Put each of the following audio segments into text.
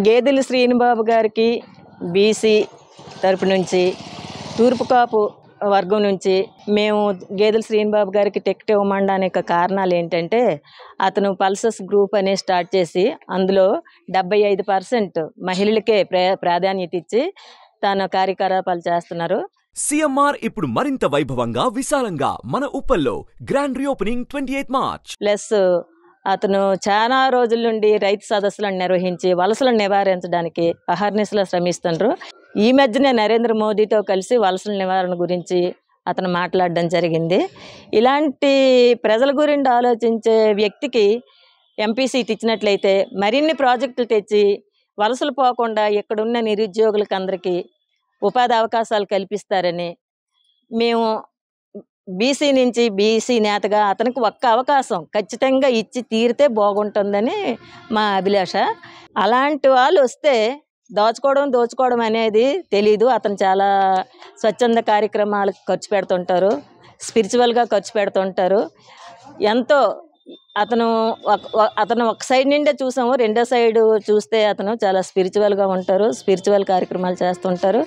గేదెల శ్రీనుబాబు గారికి బీసీ తరపు నుంచి తూర్పు కాపు వర్గం నుంచి మేము గేదెల శ్రీనుబాబు గారికి టికెట్ ఇవ్వమనడానికి కారణాలు ఏంటంటే అతను పల్సస్ గ్రూప్ అనే స్టార్ట్ చేసి అందులో 75% మహిళలకే ప్రాధాన్యత ఇచ్చి తన కార్యకలాపాలు చేస్తున్నారు. సిఎంఆర్ ఇప్పుడు మరింత వైభవంగా విశాలంగా మన ఉప్పల్లో గ్రాండ్ రీఓపెనింగ్ 28 మార్చ్. ప్లస్ అతను చాలా రోజుల నుండి రైతు సదస్సులను నిర్వహించి వలసలను నివారించడానికి అహర్నిశలు శ్రమిస్తున్నారు. ఈ మధ్యనే నరేంద్ర మోదీతో కలిసి వలసల నివారణ గురించి అతను మాట్లాడడం జరిగింది. ఇలాంటి ప్రజల గురించి ఆలోచించే వ్యక్తికి ఎంపీ సీట్ ఇచ్చినట్లయితే మరిన్ని ప్రాజెక్టులు తెచ్చి వలసలు పోకుండా ఇక్కడున్న నిరుద్యోగులకు అందరికీ ఉపాధి అవకాశాలు కల్పిస్తారని మేము బీసీ నుంచి బీసీ నేతగా అతనికి ఒక్క అవకాశం ఖచ్చితంగా ఇచ్చి తీరితే బాగుంటుందని మా అభిలాష. అలాంటి వాళ్ళు వస్తే దోచుకోవడం అనేది తెలీదు. అతను చాలా స్వచ్ఛంద కార్యక్రమాలకు ఖర్చు పెడుతుంటారు, స్పిరిచువల్గా ఖర్చు పెడుతుంటారు. ఎంతో అతను ఒక సైడ్ నిండే చూసాము, రెండో సైడ్ చూస్తే అతను చాలా స్పిరిచువల్గా ఉంటారు, స్పిరిచువల్ కార్యక్రమాలు చేస్తుంటారు.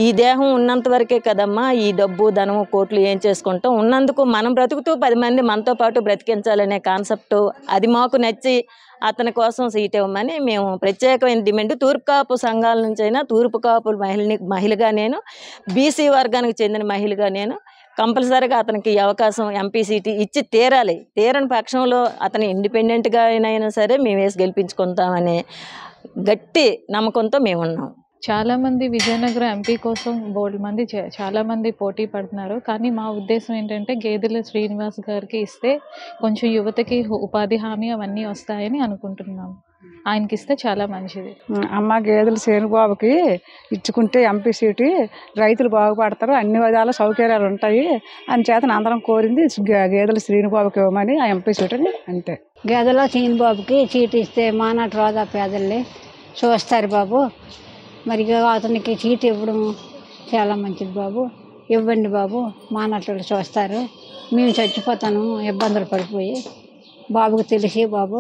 ఈ దేహం ఉన్నంత వరకే కదమ్మా ఈ డబ్బు ధనము కోట్లు ఏం చేసుకుంటాం, ఉన్నందుకు మనం బ్రతుకుతూ 10 మంది మనతో పాటు బ్రతికించాలనే కాన్సెప్ట్ అది మాకు నచ్చి అతని కోసం సీట్ ఇవ్వమని మేము ప్రత్యేకమైన డిమాండ్. తూర్పు కాపు సంఘాల నుంచి అయినా తూర్పు కాపు మహిళగా నేను, బీసీ వర్గానికి చెందిన మహిళగా నేను కంపల్సరీగా అతనికి ఈ అవకాశం ఎంపీ సీట్ ఇచ్చి తీరాలి. తీరని పక్షంలో అతను ఇండిపెండెంట్గా అయినా సరే మేము వేసి గెలిపించుకుంటామనే గట్టి నమ్మకంతో మేము ఉన్నాం. చాలామంది విజయనగరం ఎంపీ కోసం బోల్డ్ మంది చాలామంది పోటీ పడుతున్నారు. కానీ మా ఉద్దేశం ఏంటంటే గేదెల శ్రీనివాస్ గారికి ఇస్తే కొంచెం యువతకి ఉపాధి హామీ అవన్నీ వస్తాయని అనుకుంటున్నాం. ఆయనకి ఇస్తే చాలా మంచిది. అమ్మ గేదెల శ్రీనుబాబుకి ఇచ్చుకుంటే ఎంపీ సీటు రైతులు బాగుపడతారు, అన్ని విధాల సౌకర్యాలు ఉంటాయి అని చేత అందరం కోరింది గేదెల శ్రీనుబాబుకి ఇవ్వమని ఆ ఎంపీ సీటుని. అంతే. గేదెల శ్రీనుబాబుకి సీటు ఇస్తే మానాటి రోదా పేదల్ని చూస్తారు బాబు. మరి అతనికి సీటు ఇవ్వడం చాలా మంచిది బాబు. ఇవ్వండి బాబు, మానాట్లు చూస్తారు. మేము చచ్చిపోతాను ఇబ్బందులు పడిపోయి. బాబుకు తెలిసి బాబు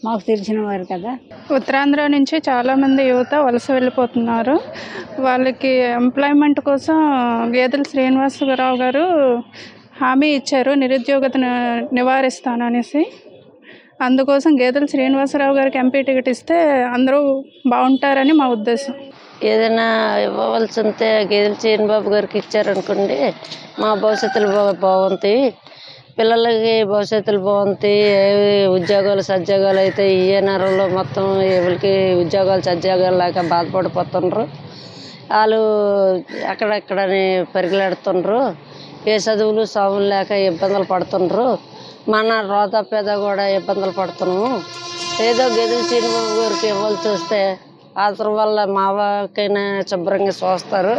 మాకు తెలిసిన వారు కదా. ఉత్తరాంధ్ర నుంచి చాలామంది యువత వలస వెళ్ళిపోతున్నారు. వాళ్ళకి ఎంప్లాయ్మెంట్ కోసం గేదెల శ్రీనివాసరావు గారు హామీ ఇచ్చారు, నిరుద్యోగతను నివారిస్తాననేసి. అందుకోసం గేదెల శ్రీనివాసరావు గారికి ఎంపీ టికెట్ ఇస్తే అందరూ బాగుంటారని మా ఉద్దేశం. ఏదైనా ఇవ్వవలసి ఉంటే గేదెల శ్రీనిబాబు గారికి ఇచ్చారనుకోండి, మా భవిష్యత్తులు బాగుంటాయి, పిల్లలకి భవిష్యత్తులు బాగుంటాయి. ఉద్యోగాలు సద్యోగాలు అయితే ఈ నరంలో మొత్తం ఎవరికి ఉద్యోగాలు సద్యోగాలు లేక బాధపడిపోతుండ్రు. వాళ్ళు అక్కడక్కడని పరిగెడుతుండ్రు, ఏ చదువులు సాములు లేక ఇబ్బందులు పడుతుండ్రు. మన రోదా పేద కూడా ఇబ్బందులు పడుతున్నాము. ఏదో గేదెల శ్రీనిబాబు గారికి ఇవ్వాల్సి వస్తే అతని వల్ల మా వారికైనా శుభ్రంగా చూస్తారు,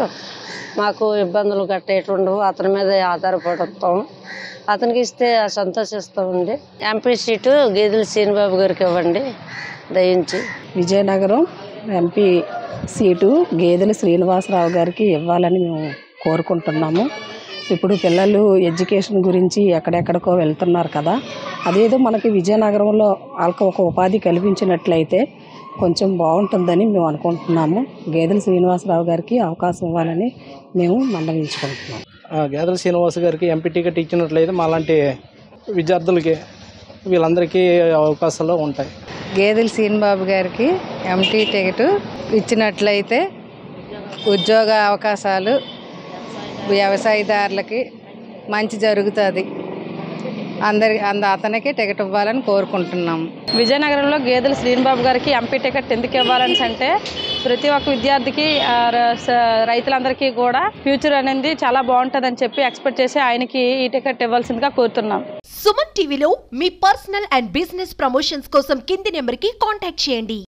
మాకు ఇబ్బందులు కట్టేటుండవు, అతని మీద ఆధారపడతాం. అతనికి ఇస్తే సంతోషిస్తామండి. ఎంపీ సీటు గేదెల శ్రీనిబాబు గారికి ఇవ్వండి దయించి. విజయనగరం ఎంపీ సీటు గేదెల శ్రీనివాసరావు గారికి ఇవ్వాలని మేము కోరుకుంటున్నాము. ఇప్పుడు పిల్లలు ఎడ్యుకేషన్ గురించి ఎక్కడెక్కడికో వెళ్తున్నారు కదా, అదేదో మనకి విజయనగరంలో వాళ్ళకి ఒక ఉపాధి కల్పించినట్లయితే కొంచెం బాగుంటుందని మేము అనుకుంటున్నాము. గేదెల శ్రీనివాసరావు గారికి అవకాశం ఇవ్వాలని మేము మండలించుకుంటున్నాం. గేదెల శ్రీనివాస్ గారికి ఎంపీ టికెట్ ఇచ్చినట్లయితే మాలాంటి విద్యార్థులకి వీళ్ళందరికీ అవకాశాలు ఉంటాయి. గేదెల శ్రీనిబాబు గారికి ఎంపీ టికెట్ ఇచ్చినట్లయితే ఉద్యోగ అవకాశాలు వ్యవసాయదారులకి మంచి జరుగుతుంది. అతనికి టికెట్ ఇవ్వాలని కోరుకుంటున్నాము. విజయనగరంలో గేదెల శ్రీనిబాబు గారికి ఎంపీ టికెట్ ఎందుకు ఇవ్వాలని అంటే ప్రతి ఒక్క విద్యార్థికి రైతులందరికీ కూడా ఫ్యూచర్ అనేది చాలా బాగుంటుందని చెప్పి ఎక్స్పెక్ట్ చేసి ఆయనకి ఈ టికెట్ ఇవ్వాల్సిందిగా కోరుతున్నాం. సుమన్ టీవీలో మీ పర్సనల్ అండ్ బిజినెస్ ప్రమోషన్స్ కోసం కింది నెంబర్కి కాంటాక్ట్ చేయండి.